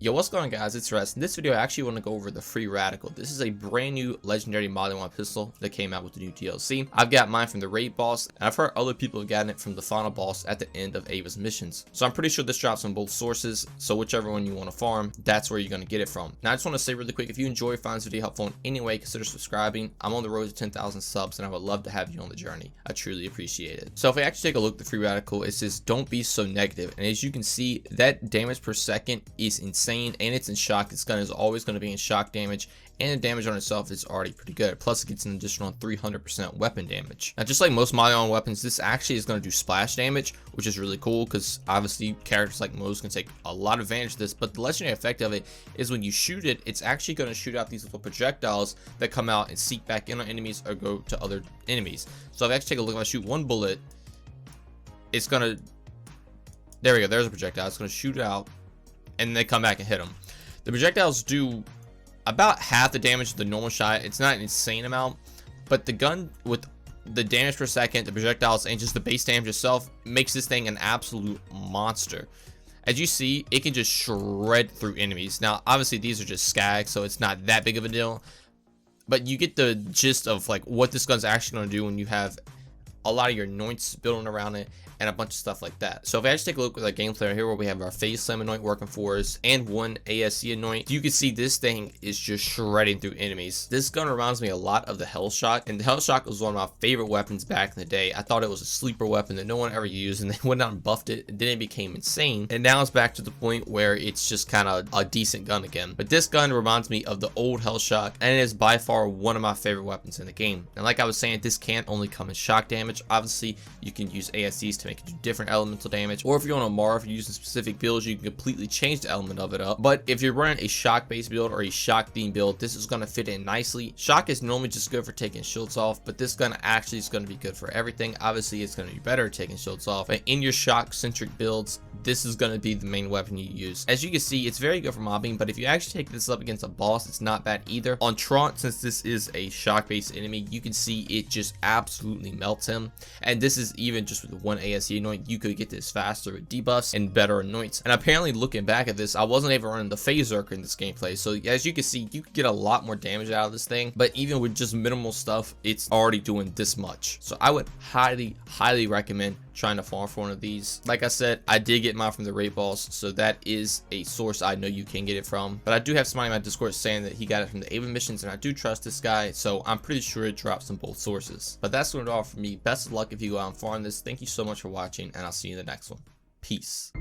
Yo, what's going on, guys? It's Rest. In this video, I actually want to go over the Free Radical. This is a brand new legendary Modern 1 pistol that came out with the new DLC. I've got mine from the raid boss, and I've heard other people have gotten it from the final boss at the end of Ava's missions. So I'm pretty sure this drops on both sources, so whichever one you want to farm, that's where you're going to get it from. Now, I just want to say really quick, if you enjoy, find this video helpful in any way, consider subscribing. I'm on the road to 10,000 subs, and I would love to have you on the journey. I truly appreciate it. So if I actually take a look at the Free Radical, it says, don't be so negative. And as you can see, that damage per second is insane, and it's in shock. This gun is always going to be in shock damage, and the damage on itself is already pretty good. Plus, it gets an additional 300% weapon damage. Now, just like most Modern weapons, this actually is going to do splash damage, which is really cool because obviously characters like Mo's can take a lot of advantage of this. But the legendary effect of it is when you shoot it, it's actually going to shoot out these little projectiles that come out and seek back in on enemies or go to other enemies. So if I actually take a look, if I shoot one bullet, it's going to, there we go, there's a projectile. It's going to shoot out and they come back and hit them. The projectiles do about half the damage of the normal shot. It's not an insane amount, but the gun with the damage per second, the projectiles, and just the base damage itself makes this thing an absolute monster. As you see, it can just shred through enemies. Now, obviously, these are just skags, so it's not that big of a deal, but you get the gist of like what this gun's actually going to do when you have a lot of your anoints building around it and a bunch of stuff like that. So if I actually take a look at our gameplay here, where we have our phase slam anoint working for us and one ASC anoint, you can see this thing is just shredding through enemies. This gun reminds me a lot of the Hellshock, and the Hellshock was one of my favorite weapons back in the day. I thought it was a sleeper weapon that no one ever used, and they went out and buffed it, and then it became insane, and now it's back to the point where it's just kind of a decent gun again. But this gun reminds me of the old Hellshock, and it is by far one of my favorite weapons in the game. And like I was saying, this can't only come in shock damage. Obviously, you can use ASCs to make it do different elemental damage, or if you're on a Mar, if you're using specific builds, you can completely change the element of it up. But if you're running a shock based build or a shock theme build, this is going to fit in nicely. Shock is normally just good for taking shields off, but this gun actually is going to be good for everything. Obviously, it's going to be better at taking shields off, but in your shock centric builds, this is going to be the main weapon you use. As you can see, it's very good for mobbing, but if you actually take this up against a boss, it's not bad either. On Trant, since this is a shock based enemy, you can see it just absolutely melts him, and this is even just with one ASE anoint, you could get this faster with debuffs and better anoints. And apparently, looking back at this, I wasn't even running the phase Zerker in this gameplay, so as you can see, you could get a lot more damage out of this thing, but even with just minimal stuff, it's already doing this much. So I would highly recommend trying to farm for one of these. Like I said, I did get mine from the raid boss, so that is a source I know you can get it from. But I do have somebody in my Discord saying that he got it from the Ava missions, and I do trust this guy, so I'm pretty sure it drops from both sources. But that's what it all for me. Best of luck if you go out and farm this. Thank you so much for watching, and I'll see you in the next one. Peace.